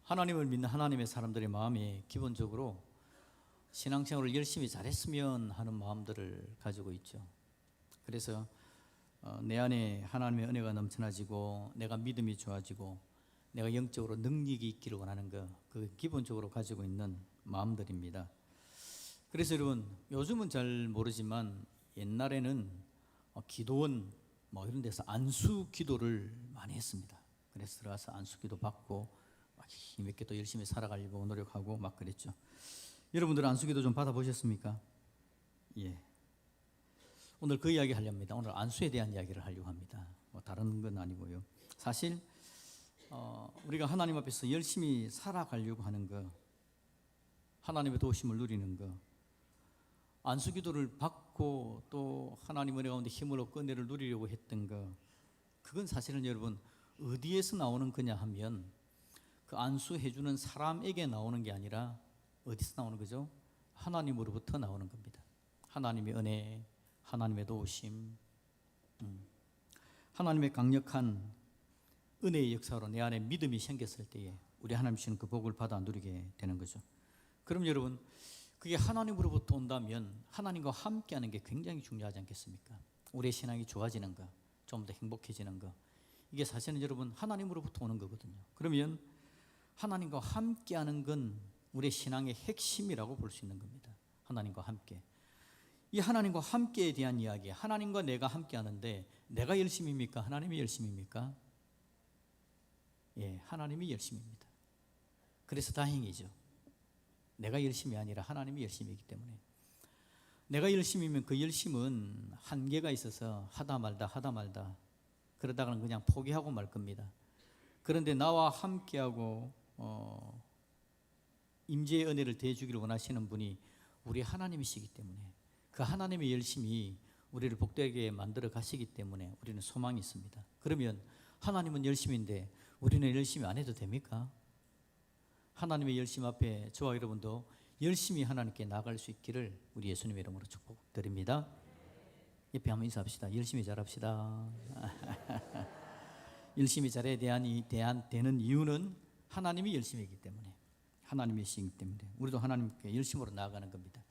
하나님을 믿는 하나님의 사람들의 마음이 기본적으로 신앙생활을 열심히 잘했으면 하는 마음들을 가지고 있죠. 그래서 내 안에 하나님의 은혜가 넘쳐나지고 내가 믿음이 좋아지고 내가 영적으로 능력이 있기를 원하는 것, 그 기본적으로 가지고 있는 마음들입니다. 그래서 여러분, 요즘은 잘 모르지만 옛날에는 기도원 이런 데서 안수 기도를 많이 했습니다. 그래서 들어가서 안수 기도 받고 힘있게 또 열심히 살아가려고 노력하고 막 그랬죠. 여러분들은 안수 기도 좀 받아보셨습니까? 예. 오늘 그 이야기 하려 합니다. 오늘 안수에 대한 이야기를 하려고 합니다. 다른 건 아니고요. 사실 우리가 하나님 앞에서 열심히 살아가려고 하는 거, 하나님의 도우심을 누리는 거, 안수 기도를 받고 또 하나님 은혜 가운데 힘을 얻고 은혜를 누리려고 했던 거, 그건 사실은 여러분 어디에서 나오는 거냐 하면 그 안수해주는 사람에게 나오는 게 아니라 어디서 나오는 거죠? 하나님으로부터 나오는 겁니다. 하나님의 은혜, 하나님의 도우심, 하나님의 강력한 은혜의 역사로 내 안에 믿음이 생겼을 때에 우리 하나님 주시는 그 복을 받아 누리게 되는 거죠. 그럼 여러분, 그게 하나님으로부터 온다면 하나님과 함께하는 게 굉장히 중요하지 않겠습니까? 우리의 신앙이 좋아지는 거, 좀 더 행복해지는 거, 이게 사실은 여러분 하나님으로부터 오는 거거든요. 그러면 하나님과 함께하는 건 우리의 신앙의 핵심이라고 볼 수 있는 겁니다. 하나님과 함께. 이 하나님과 함께에 대한 이야기, 하나님과 내가 함께하는데 내가 열심입니까? 하나님이 열심입니까? 예, 하나님이 열심입니다. 그래서 다행이죠. 내가 열심이 아니라 하나님이 열심이기 때문에. 내가 열심이면 그 열심은 한계가 있어서 하다 말다 그러다가는 그냥 포기하고 말 겁니다. 그런데 나와 함께하고 임재의 은혜를 대주기를 원하시는 분이 우리 하나님이시기 때문에 그 하나님의 열심이 우리를 복되게 만들어 가시기 때문에 우리는 소망이 있습니다. 그러면 하나님은 열심인데 우리는 열심히 안 해도 됩니까? 하나님의 열심 앞에 저와 여러분도 열심히 하나님께 나아갈 수 있기를 우리 예수님의 이름으로 축복드립니다. 옆에 한번 인사합시다. 열심히 잘합시다. 열심히 잘해야 되는 이유는 하나님이 열심이기 때문에, 하나님이시기 때문에 우리도 하나님께 열심으로 나아가는 겁니다.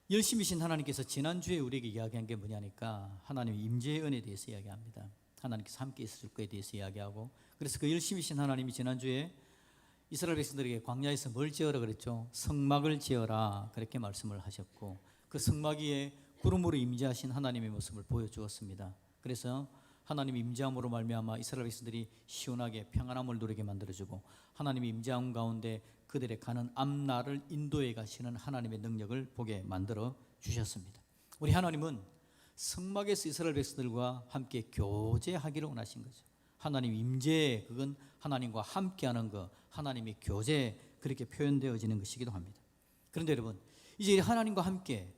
열심이신 하나님께서 지난주에 우리에게 이야기한 게 뭐냐니까 하나님의 임재의 은혜에 대해서 이야기합니다. 하나님께서 함께 있어줄 것에 대해서 이야기하고, 그래서 그 열심이신 하나님이 지난주에 이스라엘 백성들에게 광야에서 뭘 지어라 그랬죠? 성막을 지어라 그렇게 말씀을 하셨고, 그 성막 위에 구름으로 임재하신 하나님의 모습을 보여주었습니다. 그래서 하나님의 임재함으로 말미암아 이스라엘 백성들이 시원하게 평안함을 누리게 만들어주고, 하나님의 임재함 가운데 그들의 가는 앞날을 인도해 가시는 하나님의 능력을 보게 만들어 주셨습니다. 우리 하나님은 성막에서 이스라엘 백성들과 함께 교제하기를 원하신 거죠. 하나님 임재, 그건 하나님과 함께하는 것, 하나님의 교제, 그렇게 표현되어지는 것이기도 합니다. 그런데 여러분, 이제 하나님과 함께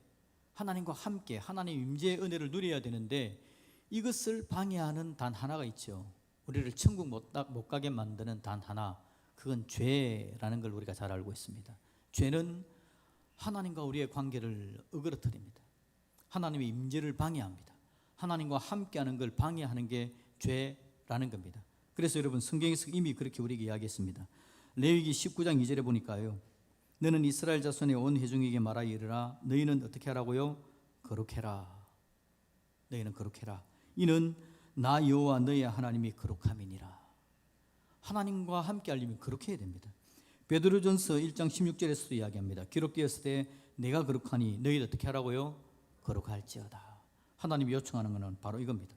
하나님 임재의 은혜를 누려야 되는데 이것을 방해하는 단 하나가 있죠. 우리를 천국 못 가게 만드는 단 하나, 그건 죄라는 걸 우리가 잘 알고 있습니다. 죄는 하나님과 우리의 관계를 어그러뜨립니다. 하나님의 임재를 방해합니다. 하나님과 함께하는 걸 방해하는 게 죄라는 겁니다. 그래서 여러분, 성경에서 이미 그렇게 우리에게 이야기했습니다. 레위기 19장 2절에 보니까요, 너는 이스라엘 자손의 온 회중에게 말하여 이르라. 너희는 어떻게 하라고요? 거룩해라. 너희는 거룩해라. 이는 나 여호와 너희 하나님이 거룩함이니라. 하나님과 함께 하려면 거룩해야 됩니다. 베드로전서 1장 16절에서도 이야기합니다. 기록되었을 때 내가 거룩하니 너희도 어떻게 하라고요? 거룩할지어다. 하나님이 요청하는 것은 바로 이겁니다.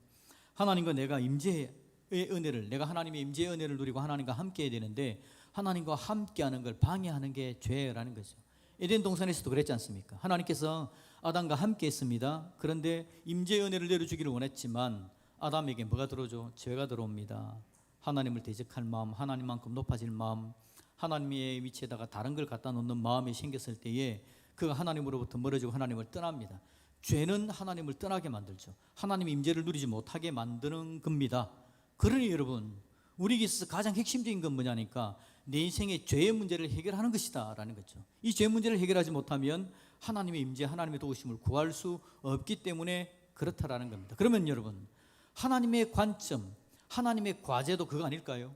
하나님과 내가 임재의 은혜를, 내가 하나님의 임재의 은혜를 누리고 하나님과 함께 해야 되는데 하나님과 함께하는 걸 방해하는 게 죄라는 거죠. 에덴 동산에서도 그랬지 않습니까? 하나님께서 아담과 함께 했습니다. 그런데 임재의 은혜를 내려주기를 원했지만 아담에게 뭐가 들어오죠? 죄가 들어옵니다. 하나님을 대적할 마음, 하나님만큼 높아질 마음, 하나님의 위치에다가 다른 걸 갖다 놓는 마음이 생겼을 때에 그가 하나님으로부터 멀어지고 하나님을 떠납니다. 죄는 하나님을 떠나게 만들죠. 하나님의 임재를 누리지 못하게 만드는 겁니다. 그러니 여러분, 우리에게 있어서 가장 핵심적인 건 뭐냐니까 내 인생의 죄의 문제를 해결하는 것이다 라는 거죠. 이 죄 문제를 해결하지 못하면 하나님의 임재, 하나님의 도우심을 구할 수 없기 때문에 그렇다라는 겁니다. 그러면 여러분, 하나님의 관점, 하나님의 과제도 그거 아닐까요?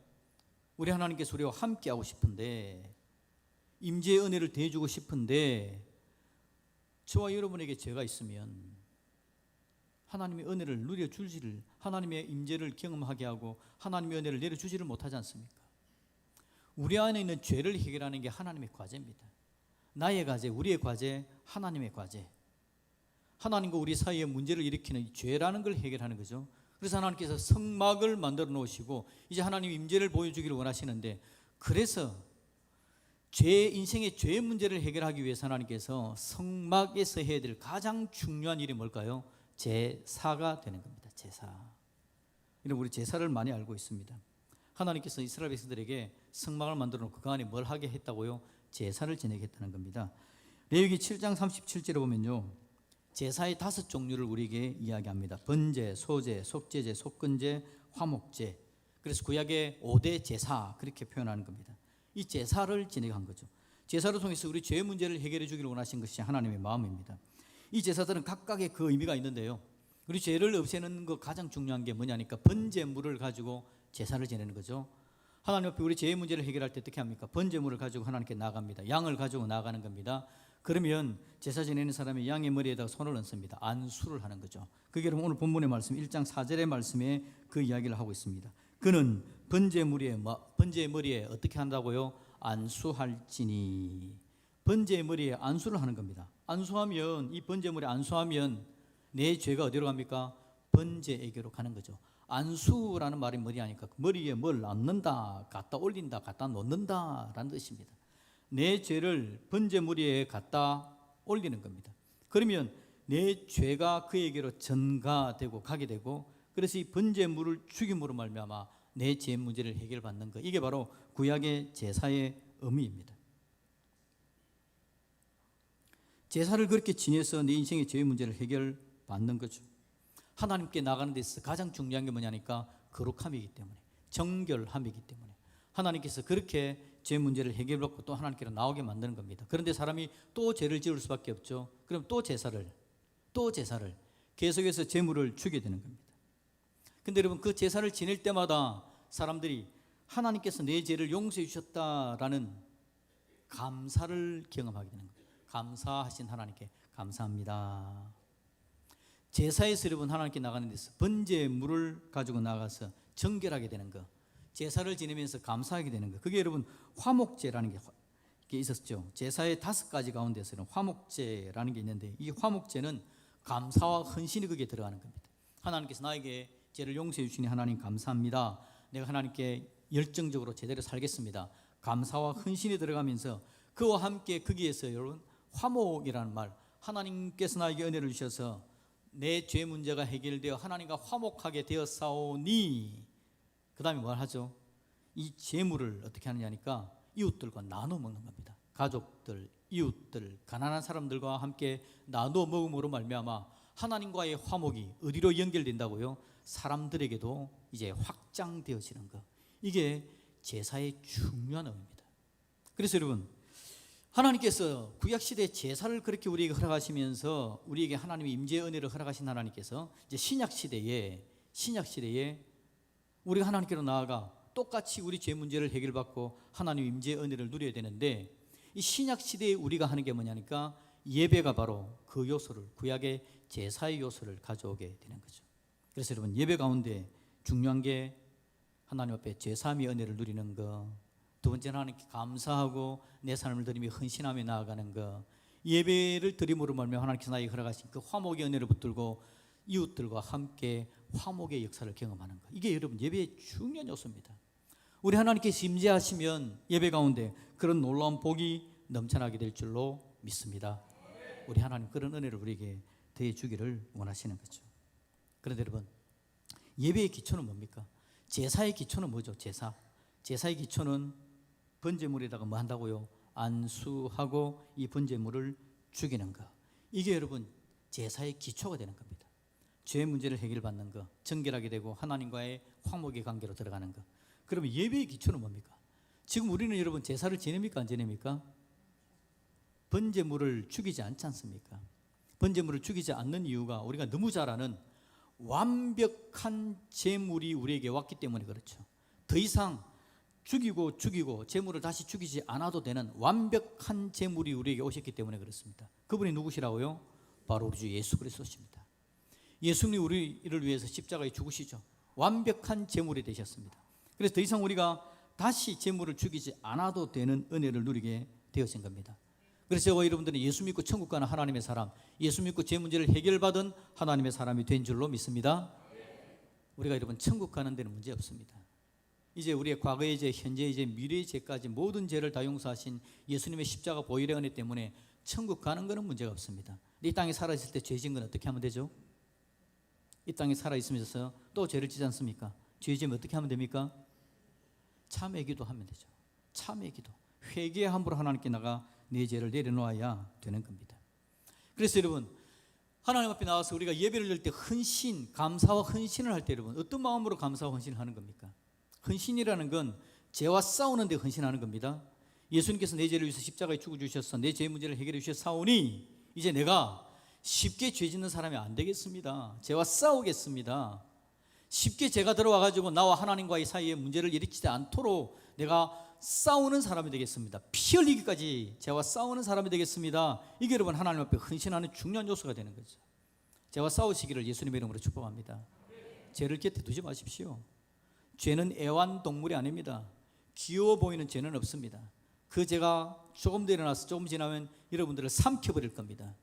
우리 하나님께서 우리와 함께하고 싶은데, 임재의 은혜를 대주고 싶은데, 저와 여러분에게 죄가 있으면 하나님의 은혜를 누려주지를, 하나님의 임재를 경험하게 하고 하나님의 은혜를 내려주지를 못하지 않습니까? 우리 안에 있는 죄를 해결하는 게 하나님의 과제입니다. 나의 과제, 우리의 과제, 하나님의 과제. 하나님과 우리 사이에 문제를 일으키는 이 죄라는 걸 해결하는 거죠. 그래서 하나님께서 성막을 만들어 놓으시고 이제 하나님 임재를 보여주기를 원하시는데, 그래서 인생의 죄의 문제를 해결하기 위해서 하나님께서 성막에서 해야 될 가장 중요한 일이 뭘까요? 제사가 되는 겁니다. 제사. 이런 우리 제사를 많이 알고 있습니다. 하나님께서 이스라엘 백성들에게 성막을 만들어 놓고 그 안에 뭘 하게 했다고요? 제사를 지내게 했다는 겁니다. 레위기 7장 37절에 보면요, 제사의 5종류를 우리에게 이야기합니다. 번제, 소제, 속제제, 속건제, 화목제. 그래서 구약의 5대 제사, 그렇게 표현하는 겁니다. 이 제사를 진행한 거죠. 제사를 통해서 우리 죄의 문제를 해결해 주기를 원하신 것이 하나님의 마음입니다. 이 제사들은 각각의 그 의미가 있는데요, 우리 죄를 없애는 거 가장 중요한 게 뭐냐니까 번제물을 가지고 제사를 지내는 거죠. 하나님 앞에 우리 죄의 문제를 해결할 때 어떻게 합니까? 번제물을 가지고 하나님께 나갑니다. 양을 가지고 나가는 겁니다. 그러면 제사 지내는 사람이 양의 머리에다가 손을 얹습니다. 안수를 하는 거죠. 그게 오늘 본문의 말씀 1장 4절의 말씀에 그 이야기를 하고 있습니다. 그는 번제의 머리에 어떻게 한다고요? 안수할지니. 번제의 머리에 안수를 하는 겁니다. 안수하면, 이 번제물에 안수하면 내 죄가 어디로 갑니까? 번제에게로 가는 거죠. 안수라는 말이 뭐냐 하니까 머리에 뭘 얹는다, 갖다 올린다, 갖다 놓는다 라는 뜻입니다. 내 죄를 번제물에 갖다 올리는 겁니다. 그러면 내 죄가 그에게로 전가되고 가게 되고, 그래서 이 번제물을 죽임으로 말미암아 내 죄 문제를 해결받는 것, 이게 바로 구약의 제사의 의미입니다. 제사를 그렇게 지내서 내 인생의 죄의 문제를 해결받는 거죠. 하나님께 나가는 데 있어서 가장 중요한 게 뭐냐니까 거룩함이기 때문에, 정결함이기 때문에 하나님께서 그렇게 죄 문제를 해결받고 또 하나님께로 나오게 만드는 겁니다. 그런데 사람이 또 죄를 지을 수밖에 없죠. 그럼 또 제사를 계속해서 제물을 주게 되는 겁니다. 근데 여러분, 그 제사를 지낼 때마다 사람들이 하나님께서 내 죄를 용서해 주셨다라는 감사를 경험하게 되는 거예요. 감사하신 하나님께 감사합니다. 제사에서 여러분 하나님께 나가는 데서 번제물을 가지고 나가서 정결하게 되는 거, 제사를 지내면서 감사하게 되는 거, 그게 여러분 화목제라는 게 있었죠. 제사의 5가지 가운데서는 화목제라는 게 있는데, 이 화목제는 감사와 헌신이 거기에 들어가는 겁니다. 하나님께서 나에게 죄를 용서해 주시니 하나님 감사합니다. 내가 하나님께 열정적으로 제대로 살겠습니다. 감사와 헌신이 들어가면서 그와 함께 거기에서 여러분 화목이라는 말, 하나님께서 나에게 은혜를 주셔서 내 죄 문제가 해결되어 하나님과 화목하게 되었사오니, 그 다음에 뭘 하죠? 이 재물을 어떻게 하느냐니까 이웃들과 나눠 먹는 겁니다. 가족들, 이웃들, 가난한 사람들과 함께 나눠 먹음으로 말미암아 하나님과의 화목이 어디로 연결된다고요? 사람들에게도 이제 확장되어지는 것, 이게 제사의 중요한 의미입니다. 그래서 여러분, 하나님께서 구약시대 제사를 그렇게 우리에게 허락하시면서 우리에게 하나님의 임재의 은혜를 허락하신 하나님께서 이제 신약시대에 우리가 하나님께로 나아가 똑같이 우리 죄 문제를 해결받고 하나님의 임재의 은혜를 누려야 되는데, 이 신약시대에 우리가 하는 게 뭐냐니까 예배가 바로 그 요소를, 구약의 제사의 요소를 가져오게 되는 거죠. 그래서 여러분, 예배 가운데 중요한 게 하나님 앞에 제사함의 은혜를 누리는 거, 두 번째는 하나님께 감사하고 내 삶을 드리며 헌신하며 나아가는 것, 예배를 드림으로 말미암아 하나님께서 나에게 허락하신 그 화목의 은혜를 붙들고 이웃들과 함께 화목의 역사를 경험하는 것, 이게 여러분 예배의 중요한 요소입니다. 우리 하나님께서 임재하시면 예배 가운데 그런 놀라운 복이 넘쳐나게 될 줄로 믿습니다. 우리 하나님 그런 은혜를 우리에게 더해 주기를 원하시는 거죠. 그런데 여러분, 예배의 기초는 뭡니까? 제사의 기초는 뭐죠? 제사의 기초는 번제물에다가 뭐 한다고요? 안수하고 이 번제물을 죽이는 것, 이게 여러분 제사의 기초가 되는 겁니다. 죄 문제를 해결받는 것, 정결하게 되고 하나님과의 화목의 관계로 들어가는 것. 그러면 예배의 기초는 뭡니까? 지금 우리는 여러분 제사를 지냅니까? 안 지냅니까? 번제물을 죽이지 않지 않습니까? 번제물을 죽이지 않는 이유가 우리가 너무 잘 아는 완벽한 제물이 우리에게 왔기 때문에 그렇죠. 더 이상 죽이고 재물을 다시 죽이지 않아도 되는 완벽한 재물이 우리에게 오셨기 때문에 그렇습니다. 그분이 누구시라고요? 바로 우리 주 예수 그리스도십니다. 예수님이 우리를 위해서 십자가에 죽으시죠. 완벽한 재물이 되셨습니다. 그래서 더 이상 우리가 다시 재물을 죽이지 않아도 되는 은혜를 누리게 되어진 겁니다. 그래서 저와 여러분들은 예수 믿고 천국 가는 하나님의 사람, 예수 믿고 제 문제를 해결받은 하나님의 사람이 된 줄로 믿습니다. 우리가 여러분 천국 가는 데는 문제 없습니다. 이제 우리의 과거의 죄, 현재의 죄, 미래의 죄까지 모든 죄를 다 용서하신 예수님의 십자가 보혈의 은혜 때문에 천국 가는 것은 문제가 없습니다. 이 땅에 살아있을 때 죄 지은 건 어떻게 하면 되죠? 이 땅에 살아있으면서 또 죄를 지지 않습니까? 죄 지으면 어떻게 하면 됩니까? 참회 기도하면 되죠. 참회 기도, 회개함으로 하나님께 나가 내 죄를 내려놓아야 되는 겁니다. 그래서 여러분, 하나님 앞에 나와서 우리가 예배를 드릴 때 헌신, 감사와 헌신을 할 때 여러분 어떤 마음으로 감사와 헌신을 하는 겁니까? 헌신이라는 건 죄와 싸우는 데 헌신하는 겁니다. 예수님께서 내 죄를 위해서 십자가에 죽어주셔서 내 죄의 문제를 해결해 주셨사오니 이제 내가 쉽게 죄 짓는 사람이 안 되겠습니다. 죄와 싸우겠습니다. 쉽게 죄가 들어와가지고 나와 하나님과의 사이에 문제를 일으키지 않도록 내가 싸우는 사람이 되겠습니다. 피 흘리기까지 죄와 싸우는 사람이 되겠습니다. 이게 여러분 하나님 앞에 헌신하는 중요한 요소가 되는 거죠. 죄와 싸우시기를 예수님의 이름으로 축복합니다. 죄를 곁에 두지 마십시오. 죄는 애완동물이 아닙니다. 귀여워 보이는 죄는 없습니다. 그 죄가 조금 더 일어나서 조금 지나면 여러분들을 삼켜버릴 겁니다.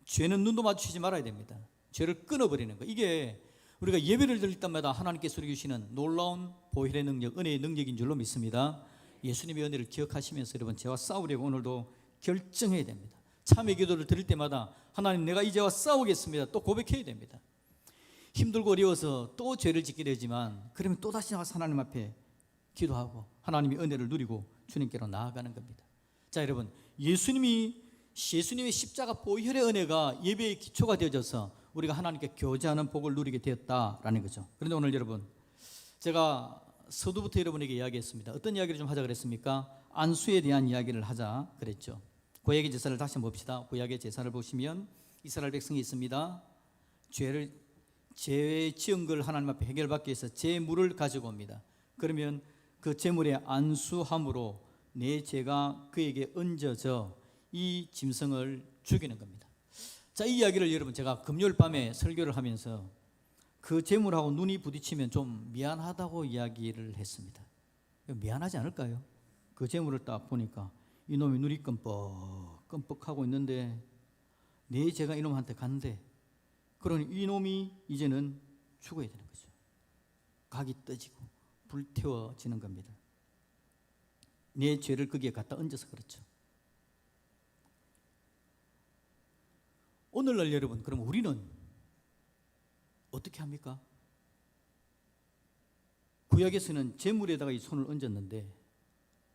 죄는 눈도 마주치지 말아야 됩니다. 죄를 끊어버리는 거, 이게 우리가 예배를 드릴 때마다 하나님께서 우리에게 주시는 놀라운 보혈의 능력, 은혜의 능력인 줄로 믿습니다. 예수님의 은혜를 기억하시면서 여러분 죄와 싸우려고 오늘도 결정해야 됩니다. 참회 기도를 드릴 때마다 하나님 내가 이 죄와 싸우겠습니다 또 고백해야 됩니다. 힘들고 어려워서 또 죄를 짓게 되지만 그러면 또다시 나가서 하나님 앞에 기도하고 하나님의 은혜를 누리고 주님께로 나아가는 겁니다. 자 여러분, 예수님의 십자가 보혈의 은혜가 예배의 기초가 되어져서 우리가 하나님께 교제하는 복을 누리게 되었다라는 거죠. 그런데 오늘 여러분, 제가 서두부터 여러분에게 이야기했습니다. 어떤 이야기를 좀 하자 그랬습니까? 안수에 대한 이야기를 하자 그랬죠. 구약의 제사를 다시 한번 봅시다. 구약의 제사를 보시면 이스라엘 백성이 있습니다. 죄 지은 걸 하나님 앞에 해결받기 위해서 제물을 가지고 옵니다. 그러면 그 제물의 안수함으로 내 죄가 그에게 얹어져 이 짐승을 죽이는 겁니다. 자, 이 이야기를 여러분 제가 금요일 밤에 설교를 하면서 그 제물하고 눈이 부딪히면 좀 미안하다고 이야기를 했습니다. 미안하지 않을까요? 그 제물을 딱 보니까 이놈이 눈이 끔뻑끔뻑하고 있는데 내 죄가 이놈한테 간대. 그러니 이놈이 이제는 죽어야 되는 거죠. 각이 떠지고 불태워지는 겁니다. 내 죄를 거기에 갖다 얹어서 그렇죠. 오늘날 여러분, 그럼 우리는 어떻게 합니까? 구약에서는 제물에다가 이 손을 얹었는데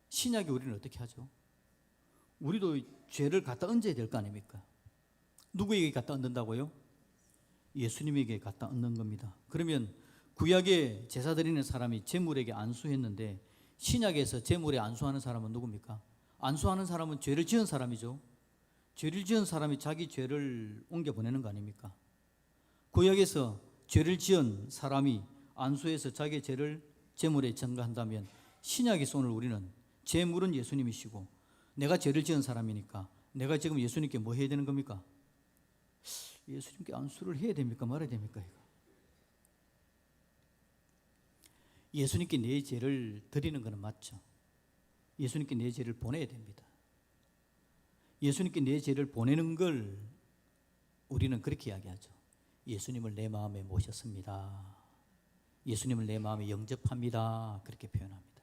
신약에 우리는 어떻게 하죠? 우리도 죄를 갖다 얹어야 될 거 아닙니까? 누구에게 갖다 얹는다고요? 예수님에게 갖다 얹는 겁니다. 그러면 구약에 제사 드리는 사람이 제물에게 안수했는데 신약에서 제물에 안수하는 사람은 누굽니까? 안수하는 사람은 죄를 지은 사람이죠. 죄를 지은 사람이 자기 죄를 옮겨 보내는 거 아닙니까? 구약에서 죄를 지은 사람이 안수해서 자기의 죄를 제물에 전가한다면 신약에서 오늘 우리는 제물은 예수님이시고 내가 죄를 지은 사람이니까 내가 지금 예수님께 뭐 해야 되는 겁니까? 예수님께 안수를 해야 됩니까? 말아야 됩니까? 이거? 예수님께 내 죄를 드리는 것은 맞죠. 예수님께 내 죄를 보내야 됩니다. 예수님께 내 죄를 보내는 걸 우리는 그렇게 이야기하죠. 예수님을 내 마음에 모셨습니다. 예수님을 내 마음에 영접합니다. 그렇게 표현합니다.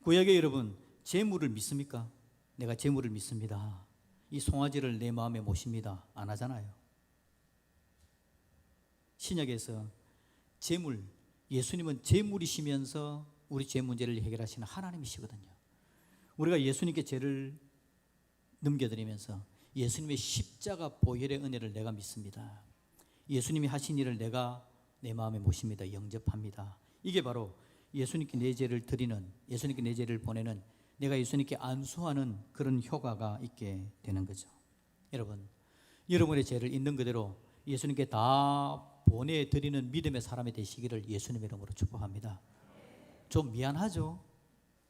구약에 여러분 제물을 믿습니까? 내가 제물을 믿습니다. 이 송아지를 내 마음에 모십니다. 안 하잖아요. 신약에서 제물, 예수님은 제물이시면서 우리 죄 문제를 해결하시는 하나님이시거든요. 우리가 예수님께 죄를 넘겨드리면서 예수님의 십자가 보혈의 은혜를 내가 믿습니다. 예수님이 하신 일을 내가 내 마음에 모십니다. 영접합니다. 이게 바로 예수님께 내 죄를 드리는, 예수님께 내 죄를 보내는, 내가 예수님께 안수하는 그런 효과가 있게 되는 거죠. 여러분, 여러분의 죄를 있는 그대로 예수님께 다 보내드리는 믿음의 사람이 되시기를 예수님의 이름으로 축복합니다. 좀 미안하죠?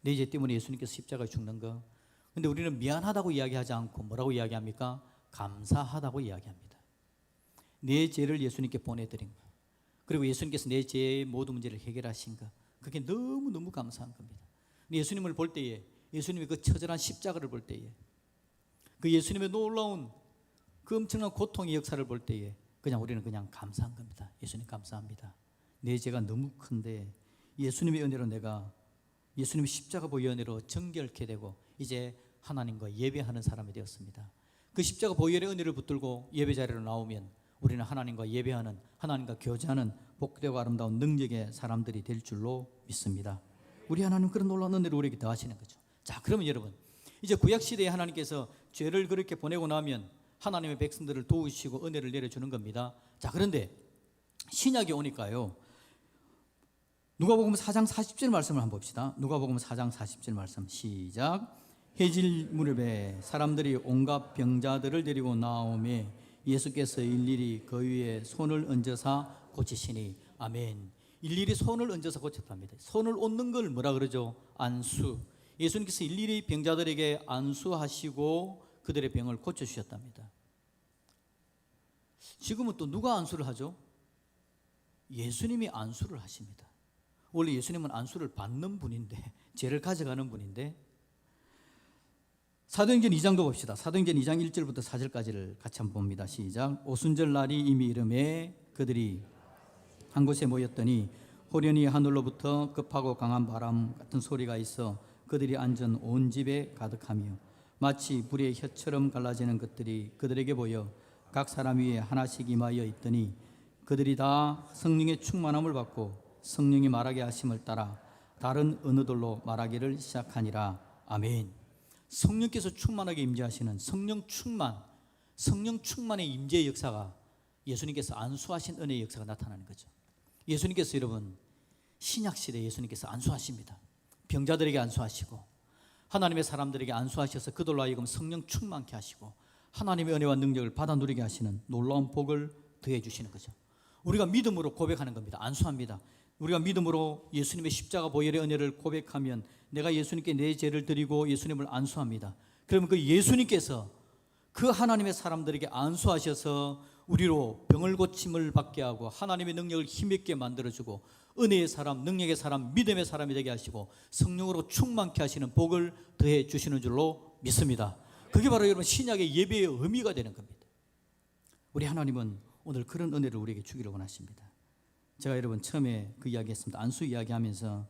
내 죄 때문에 예수님께서 십자가에 죽는 거. 근데 우리는 미안하다고 이야기하지 않고 뭐라고 이야기합니까? 감사하다고 이야기합니다. 내 죄를 예수님께 보내드린 거, 그리고 예수님께서 내 죄의 모든 문제를 해결하신 거, 그게 너무너무 감사한 겁니다. 예수님을 볼 때에, 예수님의 그 처절한 십자가를 볼 때에, 그 예수님의 놀라운 그 엄청난 고통의 역사를 볼 때에 그냥 우리는 그냥 감사한 겁니다. 예수님 감사합니다. 내 죄가 너무 큰데 예수님의 은혜로 내가 예수님의 십자가 보혈 은혜로 정결케 되고 이제 하나님과 예배하는 사람이 되었습니다. 그 십자가 보혈의 은혜를 붙들고 예배 자리로 나오면 우리는 하나님과 예배하는, 하나님과 교제하는 복되고 아름다운 능력의 사람들이 될 줄로 믿습니다. 우리 하나님 그런 놀라운 은혜를 우리에게 더하시는 거죠. 자, 그러면 여러분, 이제 구약시대에 하나님께서 죄를 그렇게 보내고 나면 하나님의 백성들을 도우시고 은혜를 내려주는 겁니다. 자, 그런데 신약에 오니까요, 누가복음 4장 40절 말씀을 한번 봅시다. 누가복음 4장 40절 말씀 시작. 해질 무렵에 사람들이 온갖 병자들을 데리고 나오매 예수께서 일일이 그 위에 손을 얹어서 고치시니. 아멘. 일일이 손을 얹어서 고쳤답니다. 손을 얹는 걸 뭐라 그러죠? 안수. 예수님께서 일일이 병자들에게 안수하시고 그들의 병을 고쳐주셨답니다. 지금은 또 누가 안수를 하죠? 예수님이 안수를 하십니다. 원래 예수님은 안수를 받는 분인데, 죄를 가져가는 분인데, 사도행전 2장도 봅시다. 사도행전 2장 1절부터 4절까지를 같이 한번 봅니다. 시작. 오순절 날이 이미 이름에 그들이 한 곳에 모였더니 호련히 하늘로부터 급하고 강한 바람 같은 소리가 있어 그들이 앉은 온 집에 가득하며 마치 불의 혀처럼 갈라지는 것들이 그들에게 보여 각 사람 위에 하나씩 임하여 있더니 그들이 다 성령의 충만함을 받고 성령이 말하게 하심을 따라 다른 언어들로 말하기를 시작하니라. 아멘. 성령께서 충만하게 임재하시는 성령 충만의 임재의 역사가 예수님께서 안수하신 은혜의 역사가 나타나는 거죠. 예수님께서 여러분 신약시대에 예수님께서 안수하십니다. 병자들에게 안수하시고 하나님의 사람들에게 안수하셔서 그들로 하여금 성령 충만케 하시고 하나님의 은혜와 능력을 받아 누리게 하시는 놀라운 복을 더해 주시는 거죠. 우리가 믿음으로 고백하는 겁니다. 안수합니다. 우리가 믿음으로 예수님의 십자가 보혈의 은혜를 고백하면 내가 예수님께 내 죄를 드리고 예수님을 안수합니다. 그러면 그 예수님께서 그 하나님의 사람들에게 안수하셔서 우리로 병을 고침을 받게 하고 하나님의 능력을 힘있게 만들어주고 은혜의 사람, 능력의 사람, 믿음의 사람이 되게 하시고 성령으로 충만케 하시는 복을 더해 주시는 줄로 믿습니다. 그게 바로 여러분 신약의 예배의 의미가 되는 겁니다. 우리 하나님은 오늘 그런 은혜를 우리에게 주기를 원하십니다. 제가 여러분 처음에 그 이야기했습니다. 안수 이야기하면서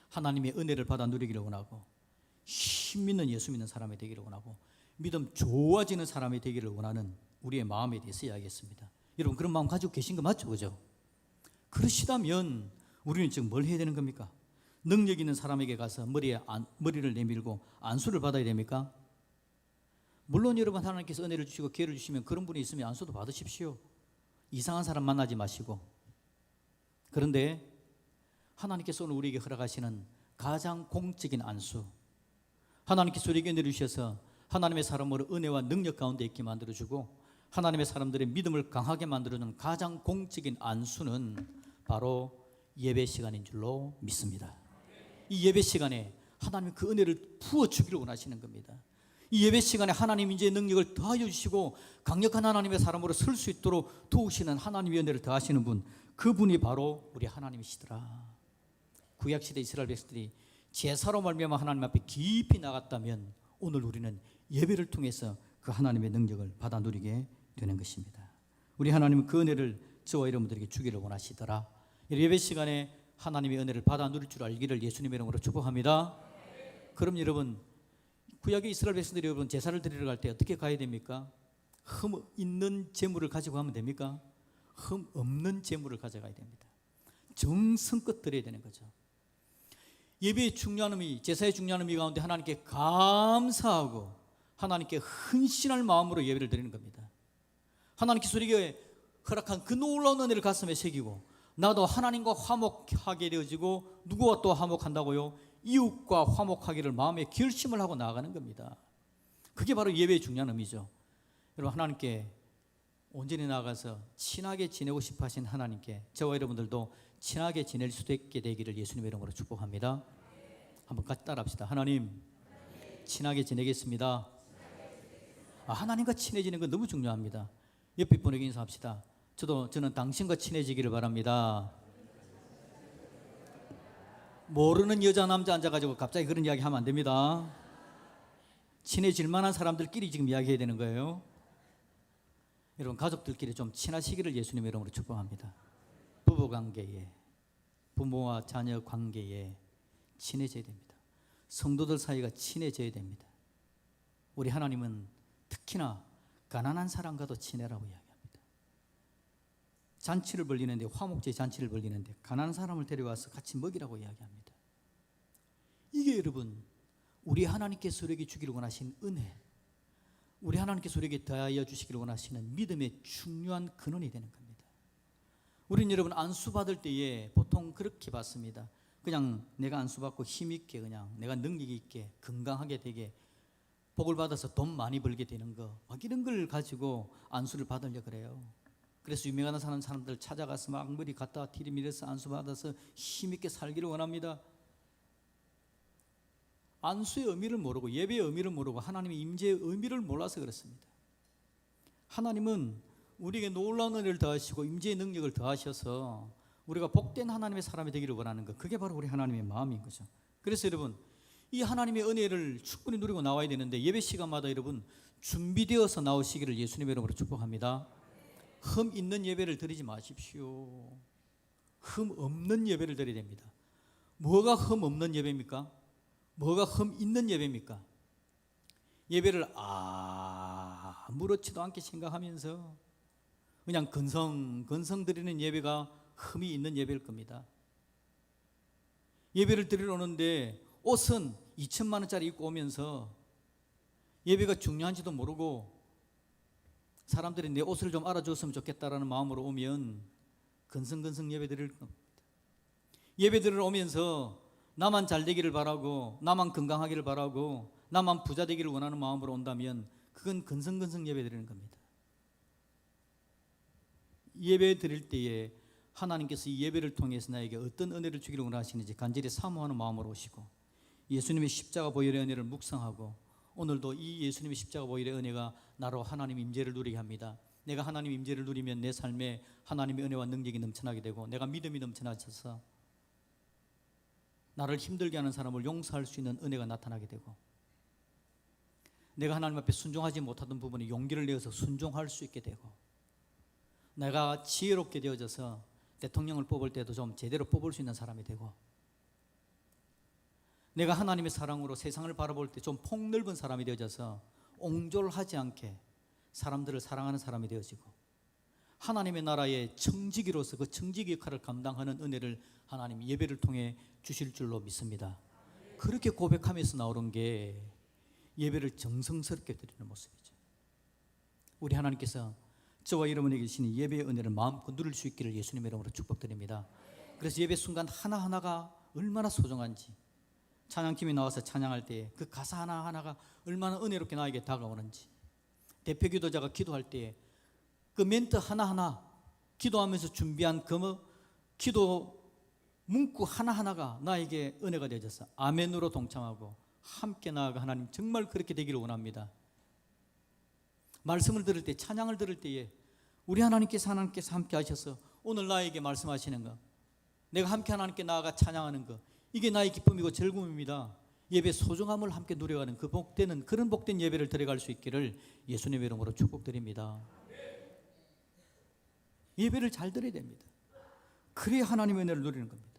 하나님의 은혜를 받아 누리기를 원하고 힘 믿는 예수 믿는 사람이 되기를 원하고 믿음 좋아지는 사람이 되기를 원하는 우리의 마음에 대해서 이야기했습니다. 여러분 그런 마음 가지고 계신 거 맞죠? 그죠? 그러시다면 우리는 지금 뭘 해야 되는 겁니까? 능력 있는 사람에게 가서 머리를 내밀고 안수를 받아야 됩니까? 물론 여러분 하나님께서 은혜를 주시고 기회를 주시면 그런 분이 있으면 안수도 받으십시오. 이상한 사람 만나지 마시고. 그런데 하나님께서 오늘 우리에게 허락하시는 가장 공적인 안수, 하나님께서 우리에게 은혜를 주셔서 하나님의 사람으로 은혜와 능력 가운데 있게 만들어주고 하나님의 사람들의 믿음을 강하게 만들어주는 가장 공적인 안수는 바로 예배 시간인 줄로 믿습니다. 이 예배 시간에 하나님이 그 은혜를 부어주기를 원하시는 겁니다. 이 예배 시간에 하나님 이제 능력을 더하여 주시고 강력한 하나님의 사람으로 설 수 있도록 도우시는 하나님의 은혜를 더하시는 분, 그분이 바로 우리 하나님이시더라. 구약시대 이스라엘 백성들이 제사로 말미암아 하나님 앞에 깊이 나갔다면 오늘 우리는 예배를 통해서 그 하나님의 능력을 받아 누리게 되는 것입니다. 우리 하나님은 그 은혜를 저와 여러분들에게 주기를 원하시더라. 예배 시간에 하나님의 은혜를 받아 누릴 줄 알기를 예수님의 이름으로 축복합니다. 그럼 여러분 구약의 이스라엘 백성들이 여러분 제사를 드리러 갈 때 어떻게 가야 됩니까? 흠 있는 재물을 가지고 가면 됩니까? 흠 없는 재물을 가져가야 됩니다. 정성껏 드려야 되는 거죠. 예배의 중요한 의미, 제사의 중요한 의미 가운데 하나님께 감사하고 하나님께 헌신할 마음으로 예배를 드리는 겁니다. 하나님께서 우리에게 허락한 그 놀라운 은혜를 가슴에 새기고 나도 하나님과 화목하게 되어지고 누구와 또 화목한다고요? 이웃과 화목하기를 마음에 결심을 하고 나아가는 겁니다. 그게 바로 예배의 중요한 의미죠. 여러분 하나님께 온전히 나아가서 친하게 지내고 싶어 하신 하나님께 저와 여러분들도 친하게 지낼 수 있게 되기를 예수님의 이름으로 축복합니다. 한번 같이 따라합시다. 하나님, 친하게 지내겠습니다. 하나님과 친해지는 건 너무 중요합니다. 옆에 분에게 인사합시다. 저는 당신과 친해지기를 바랍니다. 모르는 여자 남자 앉아가지고 갑자기 그런 이야기 하면 안 됩니다. 친해질 만한 사람들끼리 지금 이야기해야 되는 거예요. 여러분, 가족들끼리 좀 친하시기를 예수님의 이름으로 축복합니다. 부부관계에, 부모와 자녀 관계에 친해져야 됩니다. 성도들 사이가 친해져야 됩니다. 우리 하나님은 특히나 가난한 사람과도 친해라고 이야기합니다. 잔치를 벌리는데, 화목제 잔치를 벌리는데 가난한 사람을 데려와서 같이 먹이라고 이야기합니다. 이게 여러분, 우리 하나님께서 우리에게 주기를 원하신 은혜, 우리 하나님께서 우리에게 더하여 주시기를 원하시는 믿음의 중요한 근원이 되는 겁니다. 우리는 여러분, 안수 받을 때에 보통 그렇게 받습니다. 그냥 내가 안수 받고 힘있게, 그냥 내가 능력 있게 건강하게 되게 복을 받아서 돈 많이 벌게 되는 거, 막 이런 걸 가지고 안수를 받으려 그래요. 그래서 유명한 사람들 찾아가서 막 머리 갖다 들이밀어서 안수 받아서 힘있게 살기를 원합니다. 안수의 의미를 모르고, 예배의 의미를 모르고, 하나님의 임재의 의미를 몰라서 그렇습니다. 하나님은 우리에게 놀라운 은혜를 더하시고 임재의 능력을 더하셔서 우리가 복된 하나님의 사람이 되기를 원하는 것, 그게 바로 우리 하나님의 마음인 거죠. 그래서 여러분, 이 하나님의 은혜를 충분히 누리고 나와야 되는데, 예배 시간마다 여러분 준비되어서 나오시기를 예수님의 이름으로 축복합니다. 흠 있는 예배를 드리지 마십시오. 흠 없는 예배를 드려야 됩니다. 뭐가 흠 없는 예배입니까? 뭐가 흠 있는 예배입니까? 예배를 아무렇지도 않게 생각하면서 그냥 건성 드리는 예배가 흠이 있는 예배일 겁니다. 예배를 드리러 오는데 옷은 2천만 원짜리 입고 오면서 예배가 중요한지도 모르고 사람들이 내 옷을 좀 알아줬으면 좋겠다라는 마음으로 오면 건성건성 예배 드릴 겁니다. 예배 드리러 오면서 나만 잘 되기를 바라고, 나만 건강하기를 바라고, 나만 부자 되기를 원하는 마음으로 온다면 그건 건성건성 예배 드리는 겁니다. 예배 드릴 때에 하나님께서 이 예배를 통해서 나에게 어떤 은혜를 주기를 원하시는지 간절히 사모하는 마음으로 오시고, 예수님의 십자가 보혈의 은혜를 묵상하고, 오늘도 이 예수님의 십자가 보혈의 은혜가 나로 하나님의 임재를 누리게 합니다. 내가 하나님의 임재를 누리면 내 삶에 하나님의 은혜와 능력이 넘쳐나게 되고, 내가 믿음이 넘쳐나셔서 나를 힘들게 하는 사람을 용서할 수 있는 은혜가 나타나게 되고, 내가 하나님 앞에 순종하지 못하던 부분에 용기를 내어서 순종할 수 있게 되고, 내가 지혜롭게 되어져서 대통령을 뽑을 때도 좀 제대로 뽑을 수 있는 사람이 되고, 내가 하나님의 사랑으로 세상을 바라볼 때 좀 폭넓은 사람이 되어져서 옹졸하지 않게 사람들을 사랑하는 사람이 되어지고, 하나님의 나라의 청지기로서 그 청지기 역할을 감당하는 은혜를 하나님 예배를 통해 주실 줄로 믿습니다. 그렇게 고백하면서 나오는 게 예배를 정성스럽게 드리는 모습이죠. 우리 하나님께서 저와 여러분에게 주시는 예배의 은혜를 마음껏 누릴 수 있기를 예수님의 이름으로 축복드립니다. 그래서 예배 순간 하나하나가 얼마나 소중한지, 찬양팀이 나와서 찬양할 때 그 가사 하나하나가 얼마나 은혜롭게 나에게 다가오는지, 대표 기도자가 기도할 때 그 멘트 하나하나, 기도하면서 준비한 그 기도 문구 하나하나가 나에게 은혜가 되어져서 아멘으로 동참하고 함께 나아가 하나님 정말 그렇게 되기를 원합니다. 말씀을 들을 때, 찬양을 들을 때에 우리 하나님께서 함께 하셔서 오늘 나에게 말씀하시는 것, 내가 함께 하나님께 나아가 찬양하는 것, 이게 나의 기쁨이고 즐거움입니다. 예배 소중함을 함께 누려가는 그 복되는, 그런 복된 예배를 드려갈 수 있기를 예수님의 이름으로 축복드립니다. 예배를 잘 드려야 됩니다. 그래야 하나님의 은혜를 누리는 겁니다.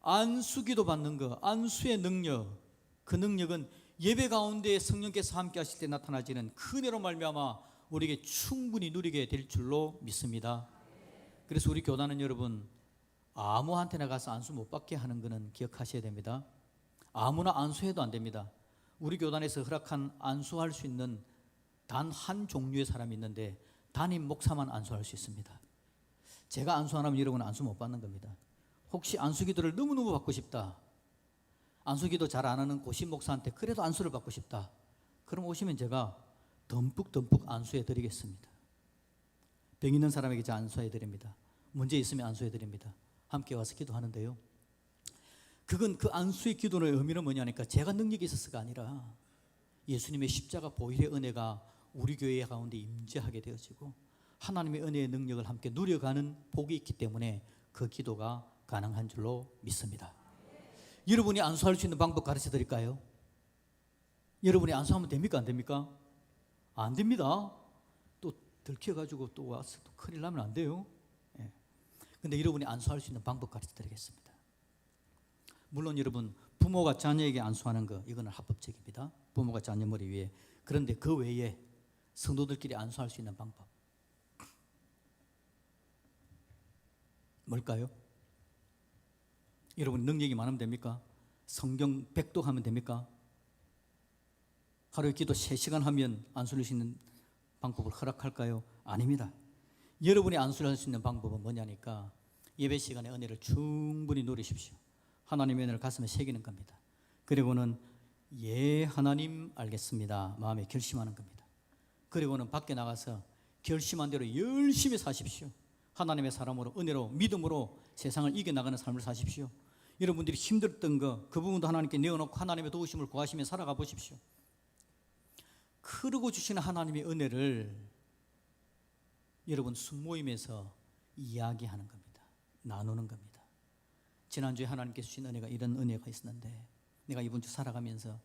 안수기도 받는 것, 안수의 능력, 그 능력은 예배 가운데 성령께서 함께 하실 때 나타나지는 그 은혜로 말미암아 우리에게 충분히 누리게 될 줄로 믿습니다. 그래서 우리 교단은 여러분, 아무한테나 가서 안수 못 받게 하는 것은 기억하셔야 됩니다. 아무나 안수해도 안 됩니다. 우리 교단에서 허락한 안수할 수 있는 단 한 종류의 사람이 있는데 담임 목사만 안수할 수 있습니다. 제가 안수 안 하면 여러분은 안수 못 받는 겁니다. 혹시 안수기도를 너무너무 받고 싶다, 안수기도 잘 안 하는 고심 목사한테 그래도 안수를 받고 싶다, 그럼 오시면 제가 듬뿍 안수해 드리겠습니다. 병 있는 사람에게 제가 안수해 드립니다. 문제 있으면 안수해 드립니다. 함께 와서 기도하는데요, 그건 그 안수의 기도의 의미는 뭐냐니까 제가 능력이 있어서가 아니라 예수님의 십자가 보혈의 은혜가 우리 교회 가운데 임재하게 되어지고 하나님의 은혜의 능력을 함께 누려가는 복이 있기 때문에 그 기도가 가능한 줄로 믿습니다. 여러분이 안수할 수 있는 방법 가르쳐 드릴까요? 여러분이 안수하면 됩니까? 안 됩니까? 안 됩니다. 또 들켜가지고 또 와서 또 큰일 나면 안 돼요. 근데 여러분이 안수할 수 있는 방법 가르쳐 드리겠습니다. 물론 여러분 부모가 자녀에게 안수하는 거 이거는 합법적입니다. 부모가 자녀 머리 위에. 그런데 그 외에 성도들끼리 안수할 수 있는 방법 뭘까요? 여러분 능력이 많으면 됩니까? 성경 100독 하면 됩니까? 하루에 기도 3시간 하면 안수할 수 있는 방법을 허락할까요? 아닙니다. 여러분이 안수할 수 있는 방법은 뭐냐니까 예배 시간에 은혜를 충분히 누리십시오. 하나님의 은혜를 가슴에 새기는 겁니다. 그리고는 예 하나님 알겠습니다 마음에 결심하는 겁니다. 그리고는 밖에 나가서 결심한 대로 열심히 사십시오. 하나님의 사람으로 은혜로 믿음으로 세상을 이겨나가는 삶을 사십시오. 여러분들이 힘들었던 거 그 부분도 하나님께 내어놓고 하나님의 도우심을 구하시며 살아가 보십시오. 흐르고 주시는 하나님의 은혜를 여러분 순모임에서 이야기하는 겁니다. 나누는 겁니다. 지난주에 하나님께서 주신 은혜가 이런 은혜가 있었는데 내가 이번 주 살아가면서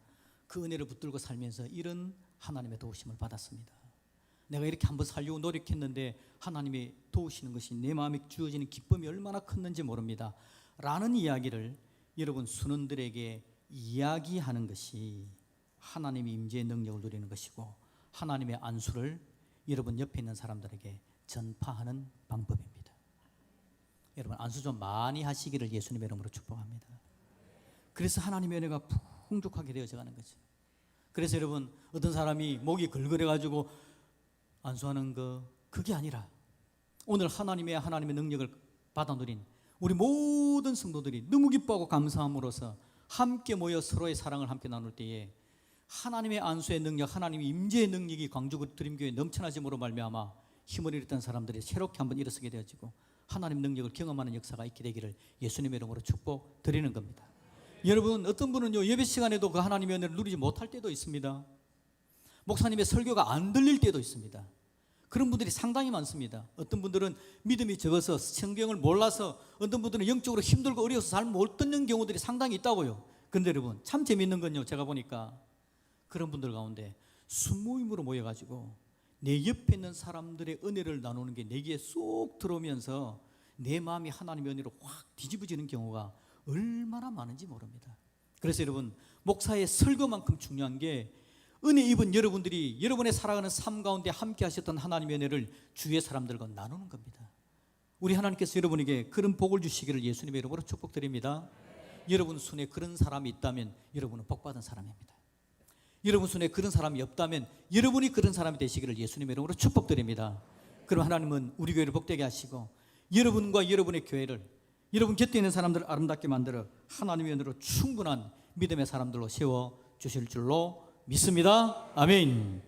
그 은혜를 붙들고 살면서 이런 하나님의 도우심을 받았습니다. 내가 이렇게 한번 살려고 노력했는데 하나님이 도우시는 것이 내 마음에 주어지는 기쁨이 얼마나 컸는지 모릅니다. 라는 이야기를 여러분 순원들에게 이야기하는 것이 하나님의 임재의 능력을 누리는 것이고 하나님의 안수를 여러분 옆에 있는 사람들에게 전파하는 방법입니다. 여러분 안수 좀 많이 하시기를 예수님의 이름으로 축복합니다. 그래서 하나님의 은혜가 풍족하게 되어져 가는 거죠. 그래서 여러분 어떤 사람이 목이 걸걸해가지고 안수하는 거 그게 아니라 오늘 하나님의 능력을 받아 누린 우리 모든 성도들이 너무 기뻐하고 감사함으로써 함께 모여 서로의 사랑을 함께 나눌 때에 하나님의 안수의 능력, 하나님의 임재의 능력이 광주 드림교회에 넘쳐나짐으로 말미암아 힘을 잃었던 사람들이 새롭게 한번 일어서게 되어지고 하나님의 능력을 경험하는 역사가 있게 되기를 예수님의 이름으로 축복드리는 겁니다. 여러분 어떤 분은요 예배 시간에도 그 하나님의 은혜를 누리지 못할 때도 있습니다. 목사님의 설교가 안 들릴 때도 있습니다. 그런 분들이 상당히 많습니다. 어떤 분들은 믿음이 적어서 성경을 몰라서 어떤 분들은 영적으로 힘들고 어려워서 잘 못 듣는 경우들이 상당히 있다고요. 그런데 여러분 참 재미있는 건요 제가 보니까 그런 분들 가운데 순모임으로 모여가지고 내 옆에 있는 사람들의 은혜를 나누는 게 내게 쏙 들어오면서 내 마음이 하나님의 은혜로 확 뒤집어지는 경우가 얼마나 많은지 모릅니다. 그래서 여러분 목사의 설교만큼 중요한 게 은혜 입은 여러분들이 여러분의 살아가는 삶 가운데 함께 하셨던 하나님의 은혜를 주위의 사람들과 나누는 겁니다. 우리 하나님께서 여러분에게 그런 복을 주시기를 예수님의 이름으로 축복드립니다. 여러분 손에 그런 사람이 있다면 여러분은 복받은 사람입니다. 여러분 손에 그런 사람이 없다면 여러분이 그런 사람이 되시기를 예수님의 이름으로 축복드립니다. 그럼 하나님은 우리 교회를 복되게 하시고 여러분과 여러분의 교회를 여러분 곁에 있는 사람들을 아름답게 만들어 하나님의 은혜로 충분한 믿음의 사람들로 세워 주실 줄로 믿습니다. 아멘.